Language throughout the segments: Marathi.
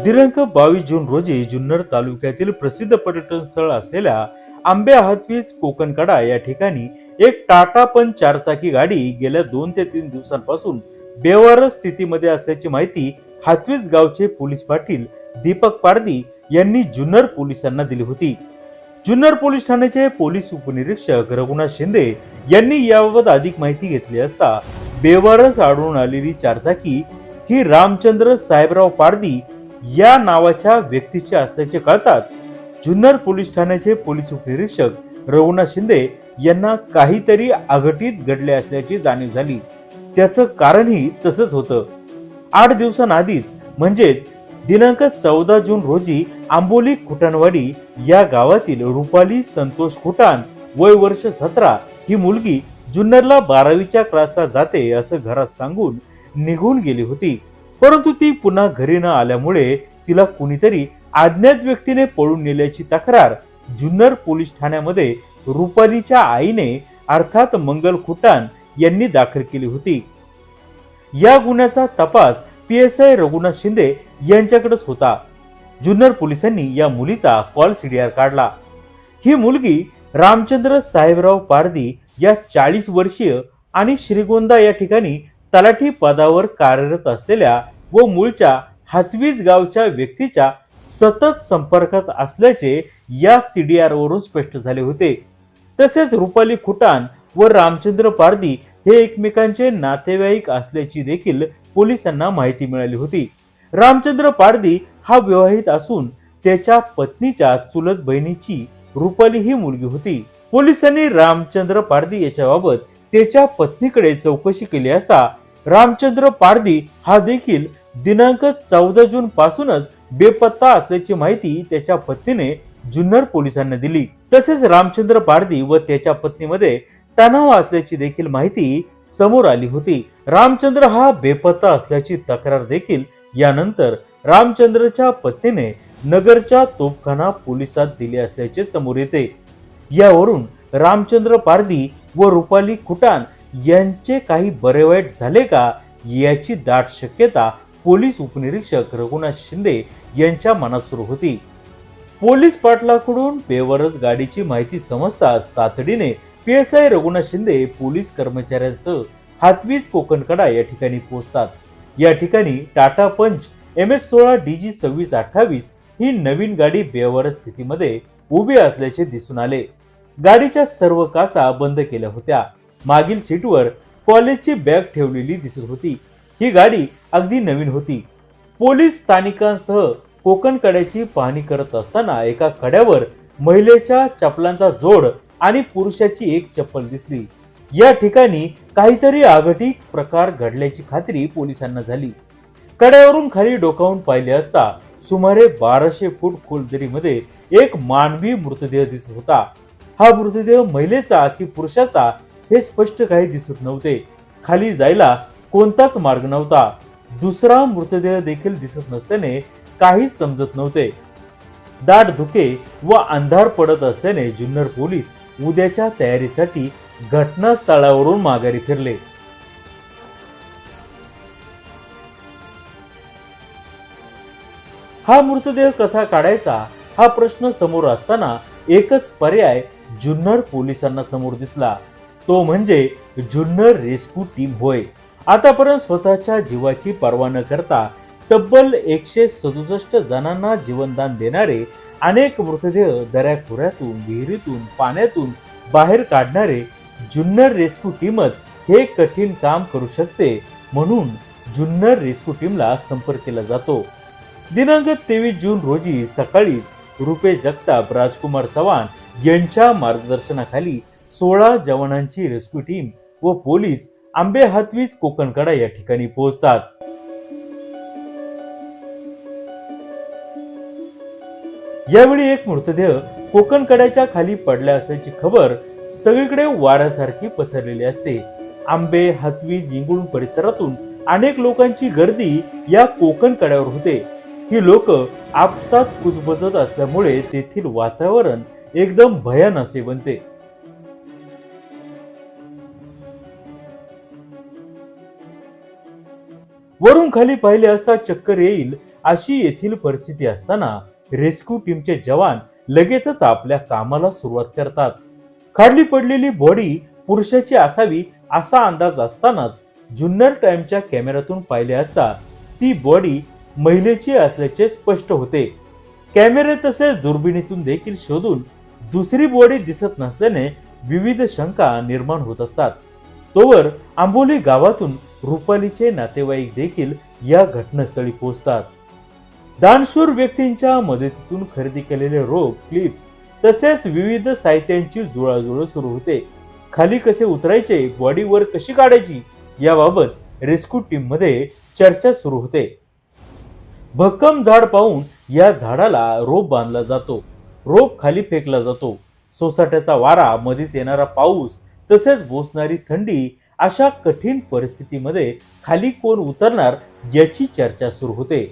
दिनांक 22 जून रोजी जुन्नर तालुक्यातील प्रसिद्ध पर्यटन स्थळ असलेल्या आंबे हातवीज कोकणकडा या ठिकाणी एक टाटा पंच चारचाकी गाडी गेल्या 2 ते 3 दिवसांपासून बेवारस स्थितीमध्ये असल्याची माहिती हातवीज गावचे पोलीस पाटील दीपक पारदी यांनी जुन्नर पोलिसांना दिली होती. जुन्नर पोलीस ठाण्याचे पोलीस उपनिरीक्षक रघुनाथ शिंदे यांनी याबाबत अधिक माहिती घेतली असता बेवारस आढळून आलेली चारचाकी ही रामचंद्र साहेबराव पारदी या नावाच्या व्यक्तीचे असल्याचे कळताच जुन्नर पोलीस ठाण्याचे पोलीस उपनिरीक्षक रघुनाथ शिंदे यांना काहीतरी अघटित घडले असल्याची जाणीव झाली. त्याचं कारणही तसंच होतं. 8 दिवसांआधीच म्हणजेच दिनांक 14 जून रोजी आंबोली खुटाणवाडी या गावातील रुपाली संतोष खुटाण वय वर्ष 17 ही मुलगी जुन्नरला 12वीच्या क्लासला जाते असं घरात सांगून निघून गेली होती. परंतु ती पुन्हा घरी न आल्यामुळे तिला कुणीतरी अज्ञात व्यक्तीने पळून नेल्याची तक्रार जुन्नर पोलीस ठाण्यामध्ये रुपालीच्या आईने अर्थात मंगल खुटाण यांनी दाखल केली होती. या गुन्ह्याचा तपास PSI रघुनाथ शिंदे यांच्याकडेच होता. जुन्नर पोलिसांनी या मुलीचा कॉल CDR काढला. ही मुलगी रामचंद्र साहेबराव पारदी या 40 वर्षीय आणि श्रीगोंदा या ठिकाणी तलाठी पदावर कार्यरत असलेल्या व मूळच्या हातवीज गावच्या व्यक्तीच्या सतत संपर्कात असल्याचे या CDR वरून स्पष्ट झाले होते. तसेच रुपाली खुटाण व रामचंद्र पारदी हे एकमेकांचे नातेवाईक असल्याची देखील पोलिसांना माहिती मिळाली होती. रामचंद्र पारदी हा विवाहित असून त्याच्या पत्नीच्या चुलत बहिणीची रुपाली ही मुलगी होती. पोलिसांनी रामचंद्र पारदी याच्याबाबत त्याच्या पत्नीकडे चौकशी केली असता रामचंद्र पारदी हा देखील दिनांक 14 जून पासूनच बेपत्ता असल्याची माहिती त्याच्या पत्नीने जुन्नर पोलिसांना दिली. तसेच रामचंद्र पारदी व त्याच्या पत्नीमध्ये तणाव असल्याची देखील माहिती समोर आली होती. रामचंद्र हा बेपत्ता असल्याची तक्रार देखील यानंतर रामचंद्रच्या पत्नीने नगरच्या तोफखाना पोलिसात दिली असल्याचे समोर येते. यावरून रामचंद्र पारदी व रुपाली खुटाण यांचे काही बरे वाईट झाले का याची दाट शक्यता पोलीस उपनिरीक्षक रघुनाथ शिंदे यांच्या मनात सुरू होती. पोलीस पाटलाकडून बेवारस गाडीची माहिती समजताच तातडीने PSI रघुनाथ शिंदे पोलीस कर्मचाऱ्यांसह हातवीज कोकणकडा या ठिकाणी पोहोचतात. या ठिकाणी टाटा पंच MS16 DG 2628 ही नवीन गाडी बेवारस स्थितीमध्ये उभी असल्याचे दिसून आले. गाडीच्या सर्व काचा बंद केल्या होत्या. मागील सीटवर कॉलेजची बॅग ठेवलेली दिसत होती. ही गाडी अगदी नवीन होती. पोलीस स्थानिकांसह कोकणकड्याची पाहणी करत असताना एका कड्यावर महिलेच्या चपलांचा जोड आणि पुरुषाची एक चप्पल दिसली. या ठिकाणी काहीतरी अघटित प्रकार घडल्याची खात्री पोलिसांना झाली. कड्यावरून खाली डोकावून पाहिले असता सुमारे 1200 फूट खोल दरीमध्ये एक मानवी मृतदेह दिसत होता. हा मृतदेह महिलेचा की पुरुषाचा हे स्पष्ट काही दिसत नव्हते. खाली जायला कोणताच मार्ग नव्हता. दुसरा मृतदेह देखील दिसत नसल्याने काहीच समजत नव्हते. दाट धुके व अंधार पडत असल्याने जुन्नर पोलीस उद्याच्या तयारीसाठी घटनास्थळावरून माघारी फिरले. हा मृतदेह कसा काढायचा हा प्रश्न समोर असताना एकच पर्याय जुन्नर पोलिसांना समोर दिसला. तो म्हणजे जुन्नर रेस्क्यू टीम होय. आतापर्यंत स्वतःच्या जीवाची पर्वा न करता तब्बल 167 जणांना जीवनदान देणारे, अनेक मृतदेह दऱ्याखोऱ्यातून, विहिरीतून, पाण्यातून बाहेर काढणारे जुन्नर रेस्क्यू टीमच हे कठीण काम करू शकते. म्हणून जुन्नर रेस्क्यू टीमला संपर्क केला जातो. दिनांक 23 जून रोजी सकाळीच रुपेश जगताप, राजकुमार चव्हाण यांच्या मार्गदर्शनाखाली 16 जवानांची रेस्क्यू टीम व पोलीस आंबे हातवीज कोकणकडा या ठिकाणी पोहोचतात. यावेळी एक मृतदेह कोकणकड्याच्या खाली पडला असल्याची खबर सगळीकडे वाऱ्यासारखी पसरलेली असते. आंबे हातवीज इंगळूण परिसरातून अनेक लोकांची गर्दी या कोकणकड्यावर होते. ही लोक आपसात कुजबुजत असल्यामुळे तेथील वातावरण एकदम भयान असे बनते. वरून खाली पाहिले असता चक्कर येईल अशी येथील परिस्थिती असताना रेस्क्यू टीमचे जवान लगेचच आपल्या कामाला सुरुवात करतात. खाली पडलेली बॉडी पुरुषाची असावी असा अंदाज असतानाच जुन्नर टाइमच्या कॅमेऱ्यातून पाहिले असता ती बॉडी महिलेची असल्याचे स्पष्ट होते. कॅमेरे तसेच दुर्बिणीतून देखील शोधून दुसरी बॉडी दिसत नसल्याने विविध शंका निर्माण होत असतात. तोवर आंबोली गावातून रुपालीचे नातेवाईक देखील या घटनास्थळी पोहोचतात. दानशूर व्यक्तींच्या मदतीतून खरेदी केलेले रोप, क्लिप्स तसेच विविध साहित्यांची जुळाजुळ सुरू होते. खाली कसे उतरायचे, बॉडीवर कशी काढायची याबाबत रेस्क्यू टीम मध्ये चर्चा सुरू होते. भक्कम झाड पाहून या झाडाला रोप बांधला जातो. रोप खाली फेकला जातो. सोसाट्याचा वारा, मध्येच येणारा पाऊस तसेच बोचणारी थंडी अशा कठीण परिस्थितीमध्ये खाली कोण उतरणार याची चर्चा सुरू होते.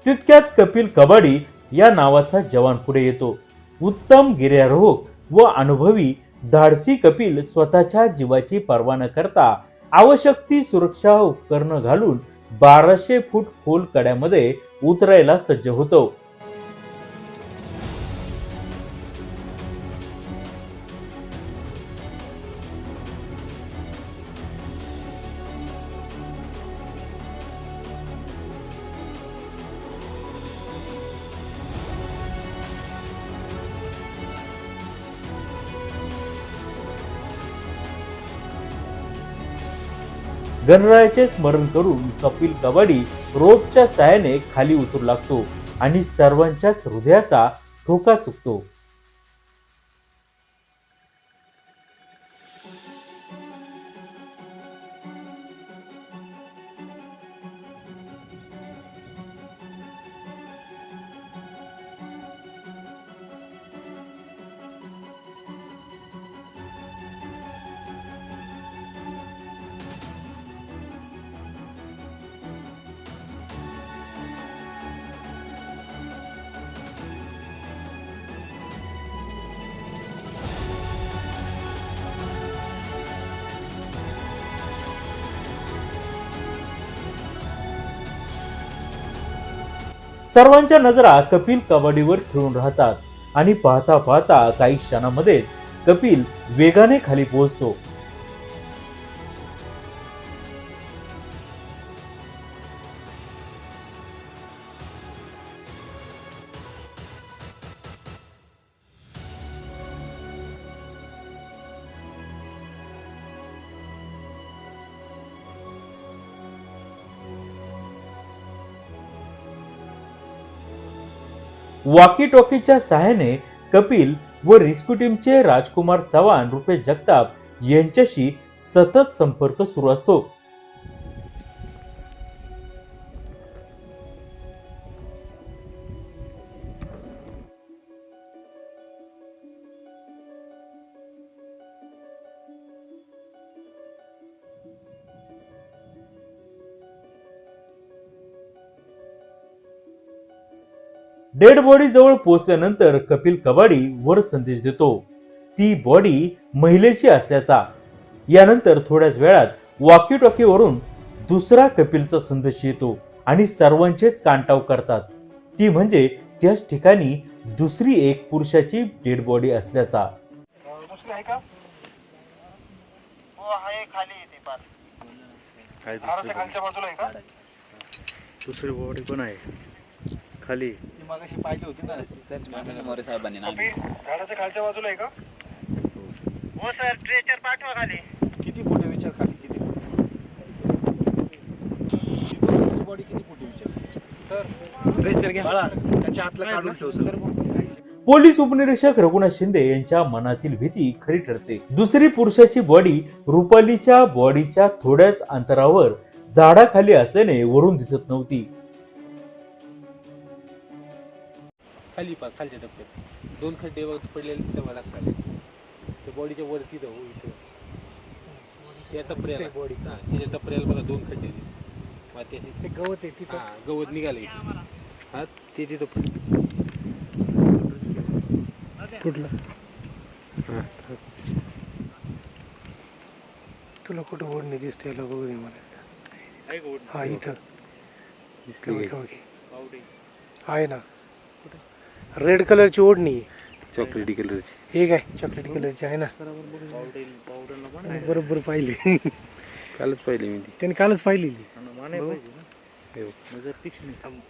तितक्यात कपिल कबाडी या नावाचा जवान पुढे येतो. उत्तम गिर्यारोहक व अनुभवी धाडसी कपिल स्वतःच्या जीवाची पर्वा न करता आवश्यक ती सुरक्षा उपकरणं घालून 1200 फूट खोल कड्यामध्ये उतरायला सज्ज होतो. गणरायाचे स्मरण करून कपिल कबाडी रोपच्या साहाय्याने खाली उतरू लागतो आणि सर्वांच्याच हृदयाचा ठोका चुकतो. सर्वांच्या नजरा कपिल कबाडीवर ठेवून राहतात आणि पाहता पाहता काही क्षणामध्ये कपिल वेगाने खाली पोहोचतो. वॉकी टॉकीच्या सहाय्याने कपिल व रेस्क्यू टीमचे राजकुमार चव्हाण, रुपेश जगताप यांच्याशी सतत संपर्क सुरू असतो. डेड बॉडी जवळ पोहोचल्यानंतर कपिल कबाडी वर संदेश देतो, ती बॉडी महिलेची असल्याचा. यानंतर थोड्याच वेळात वॉकी टॉकीवरून दुसरा कपिलचा संदेश येतो आणि सर्वांचेच कानटाव करतात. ती म्हणजे त्याच ठिकाणी दुसरी एक पुरुषाची डेड बॉडी असल्याचा. दुसरी आहे का? हो आहे, खाली येते पार. काय झाडाच्या खालच्या बाजूला आहे का? दुसरी बॉडी पण आहे खाली. ती मगाशी पाहिजे होती ना सर्च मोरे साहेबांनी ना. कपिल, झाडाच्या खालच्या बाजूला आहे का? हो सर, ट्रेचर पाठवा खाली. किती फुट आहे विचार खाली किती बॉडी किती फुट आहे विचार सर. ट्रेचर घ्या बाळा, त्याच्या हातला काढून ठेव सर. पोलीस उपनिरीक्षक रघुनाथ शिंदे यांच्या मनातील भीती खरी ठरते. दुसरी पुरुषाची बॉडी रुपालीच्या बॉडीच्या थोड्याच अंतरावर झाडाखाली असल्याने वरून दिसत नव्हती. खाली पा खालच्या टप्प्यात 2 खड्डे पडलेले तिथे मला लागले. ते बॉडीच्या वरती जाऊ इथे त्या टपऱ्याला त्याच्या टपऱ्याला मला 2 खड्डे दिसले मातीचे. ते गवत आहे तिथं. हा गवत निघाले हा ते तिथं कुठलं तुला कुठं ओढणी दिसते याला बघू मला. हा इथं दिसले आहे ना रेड कलरची ओढणी चॉकलेटी कलरची. हे काय चॉकलेट कलरची आहे ना बरोबर पाहिली. कालच पाहिली मी ती. त्याने कालच पाहिलेली.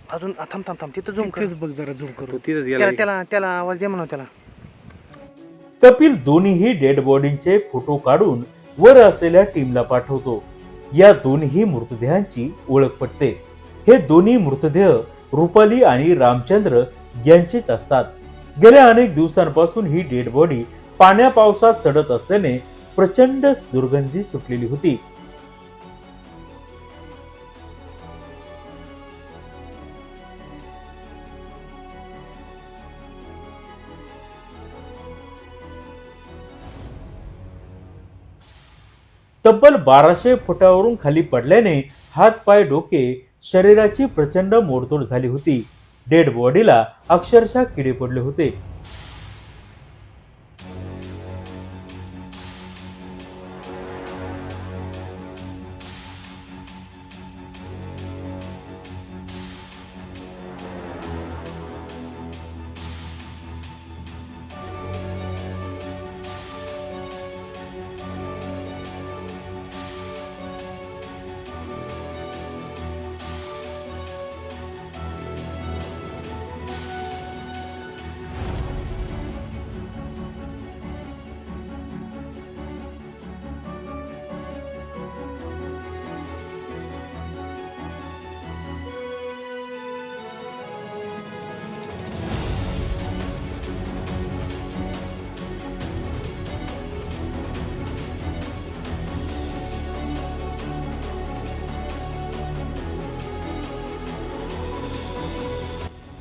अजून थांब थांब थांब तिथं झूम कर. बघ जरा झूम करू. तो तिथंच गेला. त्याला त्याला त्याला आवाज दे म्हणा त्याला. कपिल दोन्हीही डेड बॉडींचे फोटो काढून वर असलेल्या टीमला पाठवतो. या दोन्ही मृतदेहांची ओळख पटते. हे दोन्ही मृतदेह रुपाली आणि रामचंद्र यांचेच असतात. गेल्या अनेक दिवसांपासून ही डेड बॉडी पाण्या पावसात सडत असल्याने प्रचंड दुर्गंधी सुटलेली होती. तब्बल 1200 फुटावरून खाली पडल्याने हात पाय डोके शरीराची प्रचंड मोडतोड झाली होती. डेड बॉडीला अक्षरशः किडे पडले होते.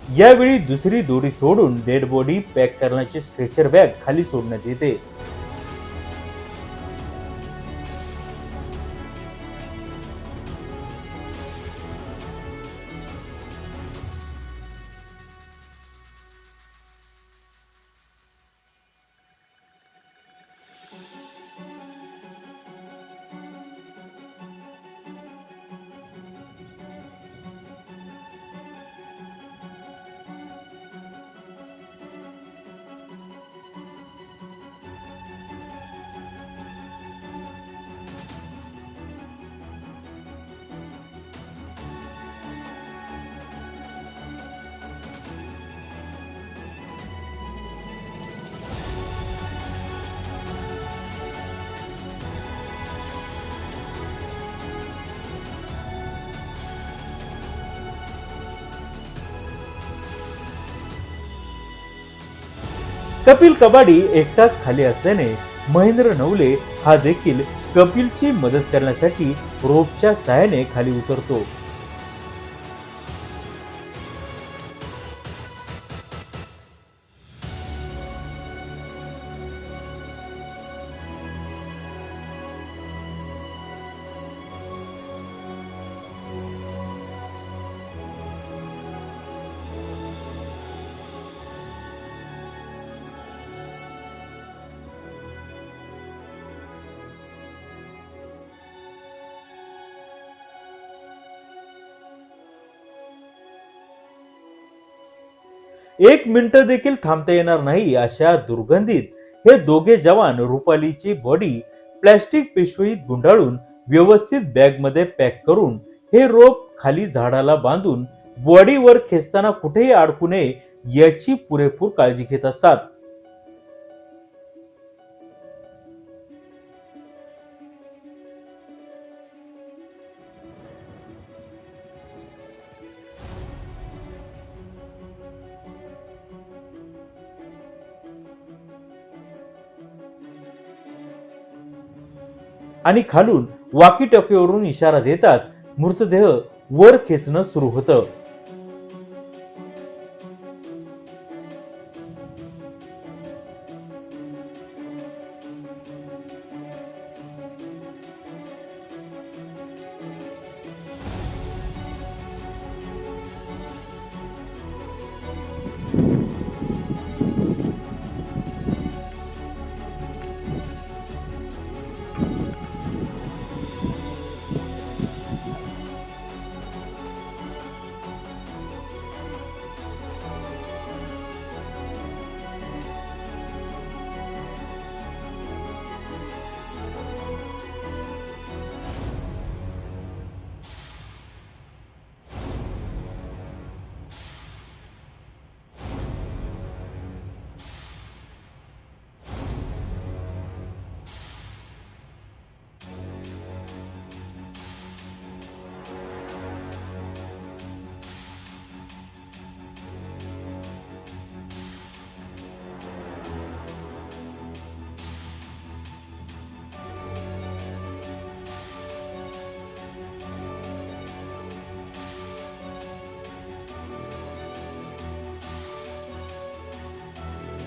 यावेळी दुसरी दोरी सोडून डेड बॉडी पॅक करण्याची स्ट्रेचर बॅग खाली सोडण्यात येते. कपिल कबाडी एकटाच खाली असल्याने महेंद्र नवले हा देखील कपिलची मदत करण्यासाठी रोपच्या सहाय्याने खाली उतरतो. एक मिनिट देखील थांबता येणार नाही अशा दुर्गंधीत हे दोघे जवान रुपालीची बॉडी प्लॅस्टिक पिशवीत गुंडाळून व्यवस्थित बॅग मध्ये पॅक करून हे रोप खाली झाडाला बांधून बॉडीवर खेचताना कुठेही अडकू नये याची पुरेपूर काळजी घेत असतात. आणि खालून वाकी टॉकीवरून इशारा देताच मृतदेह वर खेचणं सुरू होतं.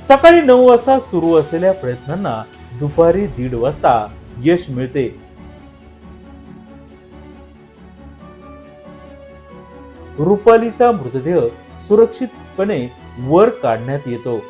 सकाळी 9 वाजता सुरू असलेल्या प्रयत्नांना दुपारी 1:30 वाजता यश मिळते. रुपालीचा मृतदेह सुरक्षितपणे वर काढण्यात येतो.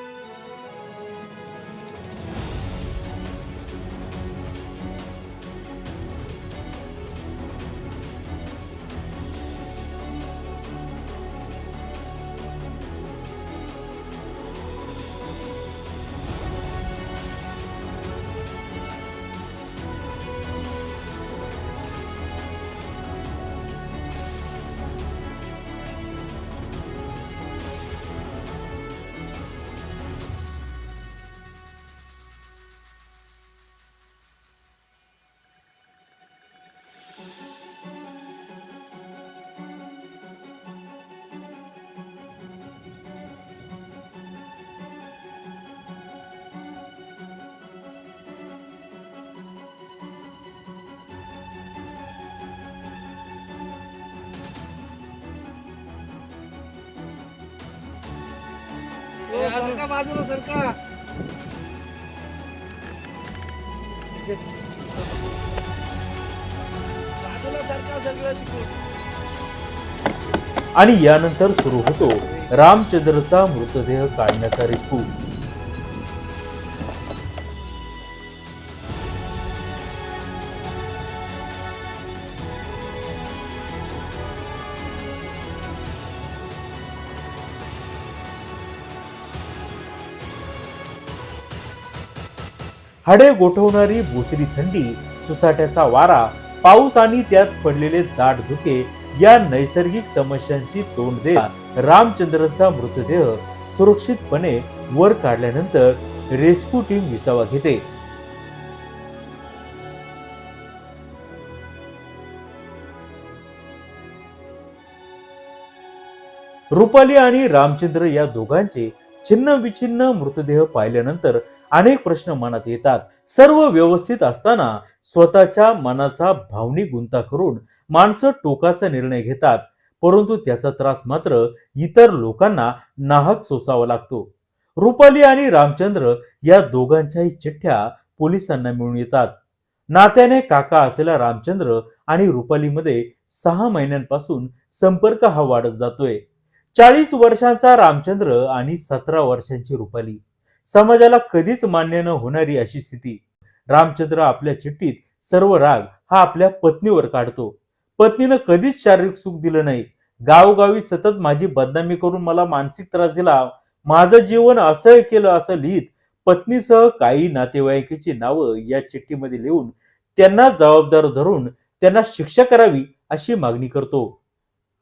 बाजूला सरका. आणि यानंतर सुरू होतो रामचंद्रचा मृतदेह काढण्याचा रेस्क्यू. हाडे गोठवणारी बोचरी थंडी, सुसाट्याचा वारा, पाऊस आणि त्यात पडलेले दाट धुके या नैसर्गिक समस्यांशी तोंड देत रामचंद्रचा मृतदेह सुरक्षितपणे वर काढल्यानंतर रेस्क्यू टीम विसावा घेते. रुपाली आणि रामचंद्र या दोघांचे छिन्न विछिन्न मृतदेह पाहिल्यानंतर अनेक प्रश्न मनात येतात. सर्व व्यवस्थित असताना स्वतःच्या मनाचा भावनिक गुंता करून माणसं टोकाचा निर्णय घेतात, परंतु त्याचा त्रास मात्र इतर लोकांना नाहक सोसावा लागतो. रुपाली आणि रामचंद्र या दोघांच्याही चिठ्ठ्या पोलिसांना मिळून येतात. नात्याने काका असलेला रामचंद्र आणि रुपालीमध्ये 6 महिन्यांपासून संपर्क हा वाढत जातोय. 40 वर्षांचा रामचंद्र आणि 17 वर्षांची रुपाली. समाजाला कधीच मान्य न होणारी अशी स्थिती. रामचंद्र आपल्या चिठ्ठीत सर्व राग हा आपल्या पत्नीवर काढतो. पत्नीनं कधीच शारीरिक सुख दिलं नाही. गावोगावी सतत माझी बदनामी करून मला मानसिक त्रास दिला, माझं जीवन असह्य केलं असं लिहित पत्नीसह काही नातेवाईकांची नावं या चिठ्ठीमध्ये लिहून त्यांना जबाबदार धरून त्यांना शिक्षा करावी अशी मागणी करतो.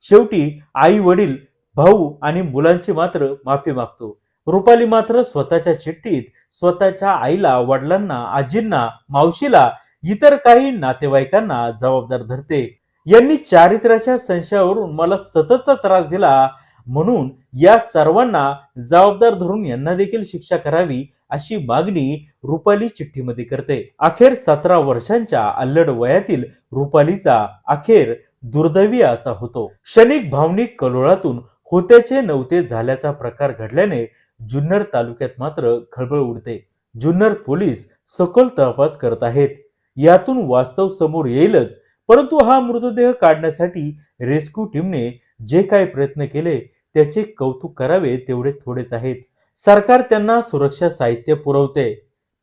शेवटी आई वडील, भाऊ आणि मुलांची मात्र माफी मागतो. रुपाली मात्र स्वतःच्या चिठ्ठीत स्वतःच्या आईला, वडिलांना, आजींना, मावशीला, इतर काही नातेवाईकांना जबाबदार धरते. यांनी चारित्र्याच्या संशयावरून मला सततचा त्रास दिला, म्हणून या सर्वांना जबाबदार धरून यांना देखील शिक्षा करावी अशी मागणी रुपाली चिठ्ठीमध्ये करते. अखेर 17 वर्षांच्या अल्लड वयातील रुपालीचा अखेर दुर्दैवी असा होतो. क्षणिक भावनिक कलोळातून होत्याचे नव्हते झाल्याचा प्रकार घडल्याने जुन्नर तालुक्यात मात्र खळबळ उडते. जुन्नर पोलीस सखोल तपास करत आहेत. यातून वास्तव समोर येईलच, परंतु हा मृतदेह काढण्यासाठी रेस्क्यू टीमने जे काही प्रयत्न केले त्याचे कौतुक करावे तेवढे थोडेच आहेत. सरकार त्यांना सुरक्षा साहित्य पुरवते,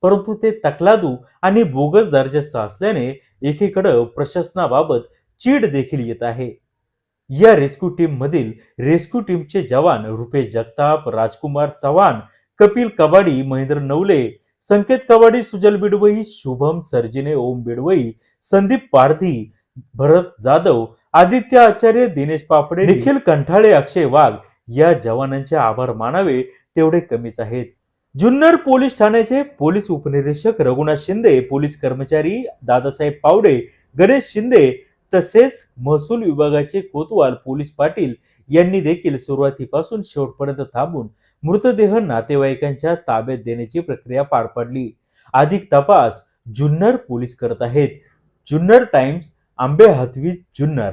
परंतु ते तकलादू आणि बोगस दर्जाचे असल्याने एकीकडे प्रशासनाबाबत चीड देखील येत आहे. या रेस्क्यू टीम मधील रेस्क्यू टीमचे जवान रुपेश जगताप, राजकुमार चव्हाण, कपिल कबाडी, महेंद्र नवले, संकेत कबाडी, सुजल बिडवई, शुभम सर्जिने, ओम बिडवई, संदीप पारधी, भरत जाधव, आदित्य आचार्य, दिनेश पापडे, निखिल कंठाळे, अक्षय वाघ या जवानांचे आभार मानावे तेवढे कमीच आहेत. जुन्नर पोलीस ठाण्याचे पोलीस उपनिरीक्षक रघुनाथ शिंदे, पोलीस कर्मचारी दादासाहेब पावडे, गणेश शिंदे तसेच महसूल विभागाचे कोतवाल पोलीस पाटील यांनी देखील सुरुवातीपासून शेवटपर्यंत थांबून मृतदेह नातेवाईकांच्या ताब्यात देण्याची प्रक्रिया पार पाडली. अधिक तपास जुन्नर पोलीस करत आहेत. जुन्नर टाइम्स, आंबे हातवी, जुन्नर.